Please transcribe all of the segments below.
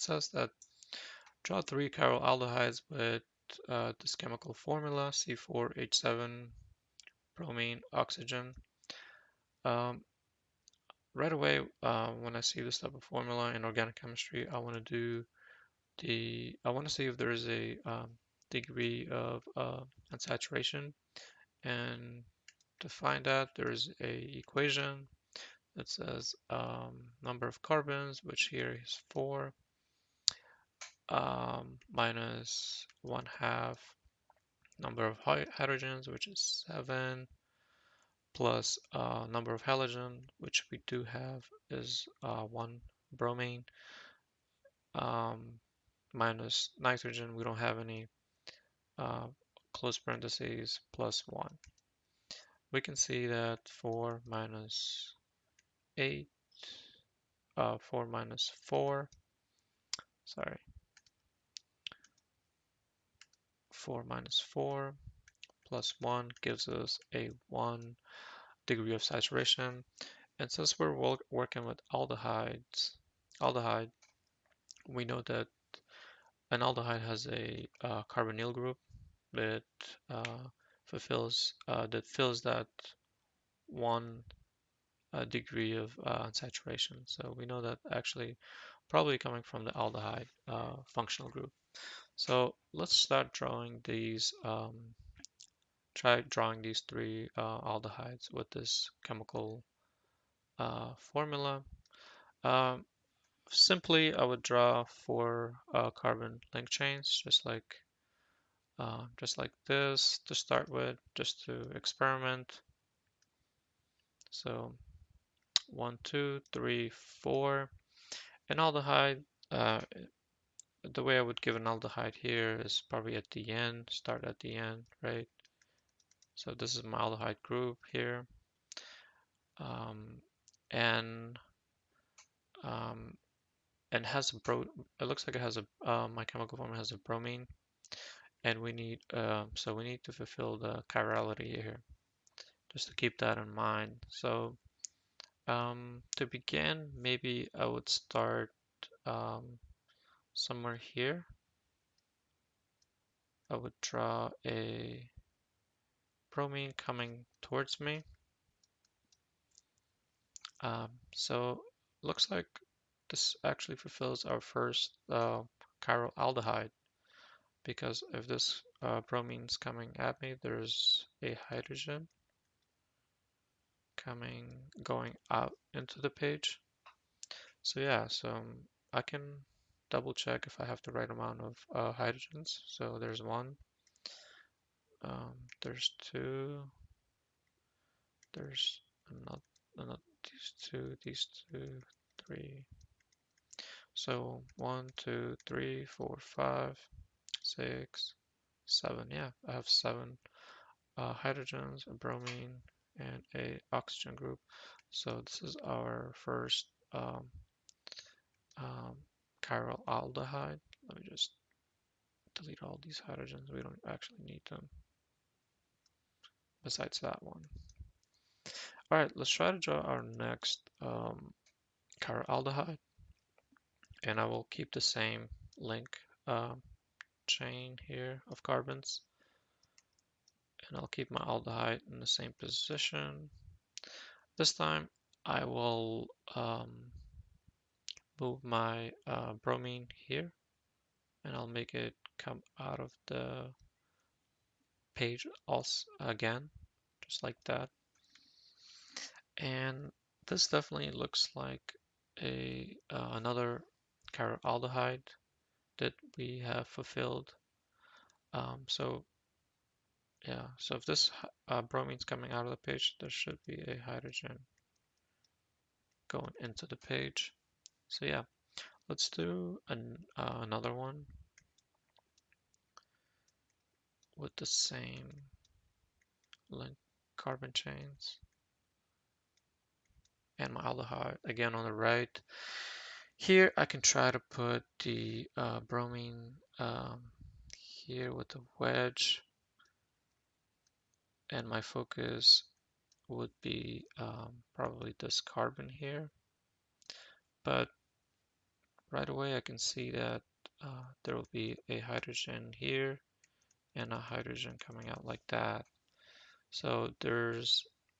says that draw 3 chiral aldehydes with this chemical formula, C4H7 bromine oxygen. Um, right away, when I see this type of formula in organic chemistry, I want to do I want to see if there is a degree of unsaturation, and to find that there is a equation that says number of carbons, which here is 4, minus 1/2 number of hydrogens, which is 7, plus number of halogen, which we do have, is 1 bromine, um, minus nitrogen, we don't have any, uh, close parentheses, plus 1. We can see that 4 minus 8, 4 minus 4, sorry, 4 minus 4 plus 1 gives us a 1 degree of saturation. And since we're working with aldehyde, we know that an aldehyde has a carbonyl group that fills that 1 degree of saturation. So we know that actually probably coming from the aldehyde functional group. So let's start drawing these. Try drawing these 3 aldehydes with this chemical formula. Um, Simply, I would draw 4 carbon link chains, just like this to start with, just to experiment. So 1, 2, 3, 4. An aldehyde, the way I would give an aldehyde here is probably at the end, start at the end, right? So this is my aldehyde group here. Um, and um, and has a it looks like it has a my chemical formula has a bromine, and we need so we need to fulfill the chirality here, just to keep that in mind. So to begin, maybe I would start um, somewhere here. I would draw a bromine coming towards me. So looks like this actually fulfills our first chiral aldehyde, because if this bromine's coming at me, there's a hydrogen going out into the page. So yeah, I can double check if I have the right amount of hydrogens. So there's 1, there's 2, there's another these two, 3. So 1, 2, 3, 4, 5, 6, 7. Yeah, I have 7 hydrogens, a bromine, and a oxygen group. So this is our first um, chiral aldehyde. Let me just delete all these hydrogens. We don't actually need them besides that one. All right, let's try to draw our next chiral aldehyde, and I will keep the same link chain here of carbons, and I'll keep my aldehyde in the same position. This time I will move my bromine here, and I'll make it come out of the page also again, just like that. And this definitely looks like another chiral aldehyde that we have fulfilled. So yeah, so if this bromine's coming out of the page, there should be a hydrogen going into the page. So yeah, let's do another one with the same link carbon chains and my aldehyde again on the right. Here I can try to put the bromine here with the wedge, and my focus would be probably this carbon here, but right away I can see that there will be a hydrogen here and a hydrogen coming out like that. So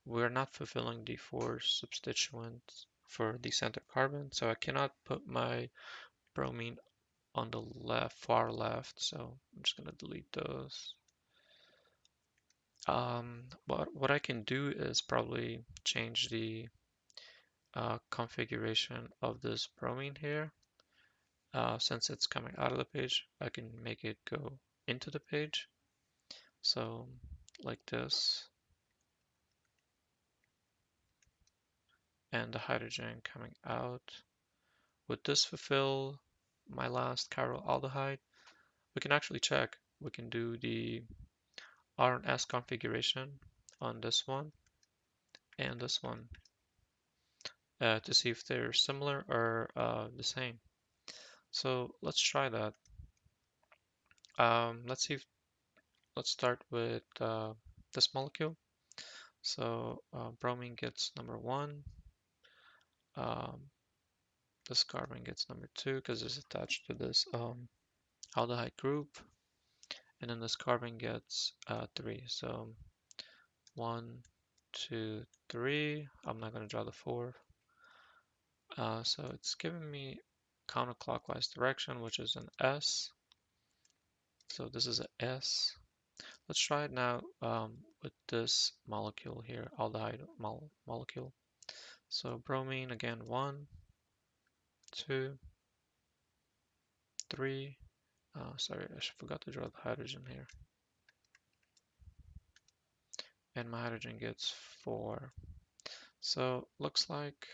we're not fulfilling the four substituents for the center carbon, so I cannot put my bromine on the left, far left, so I'm just gonna delete those. But what I can do is probably change the configuration of this bromine here. Since it's coming out of the page, I can make it go into the page. So like this, and the hydrogen coming out. Would this fulfill my last chiral aldehyde? We can actually check. We can do the R and S configuration on this one and this one to see if they're similar or the same. So let's try that. Let's see if, let's start with this molecule. So bromine gets number 1. Um, this carbon gets number 2 because it's attached to this aldehyde group. And then this carbon gets 3. So 1, 2, 3. I'm not going to draw the 4. So it's giving me counterclockwise direction, which is an S. So this is a S. Let's try it now with this molecule here, aldehyde molecule. So bromine again, 1, 2, 3. Sorry, I forgot to draw the hydrogen here. And my hydrogen gets 4. So it looks like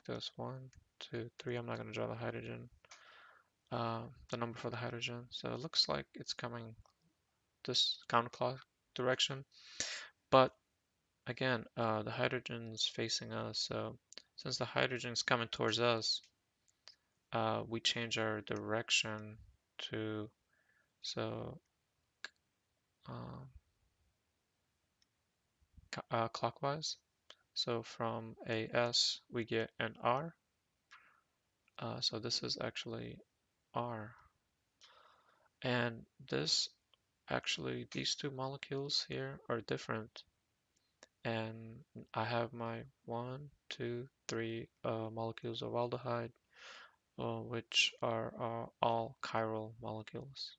this. 1, 2, 3. I'm not going to draw the hydrogen, the number for the hydrogen. So it looks like it's coming this counterclockwise direction. But again, the hydrogen's facing us. So since the hydrogen's coming towards us, we change our direction to so clockwise. So from a S we get an R. So this is actually R. And these two molecules here are different. And I have my 1, 2, 3 molecules of aldehyde, which are all chiral molecules.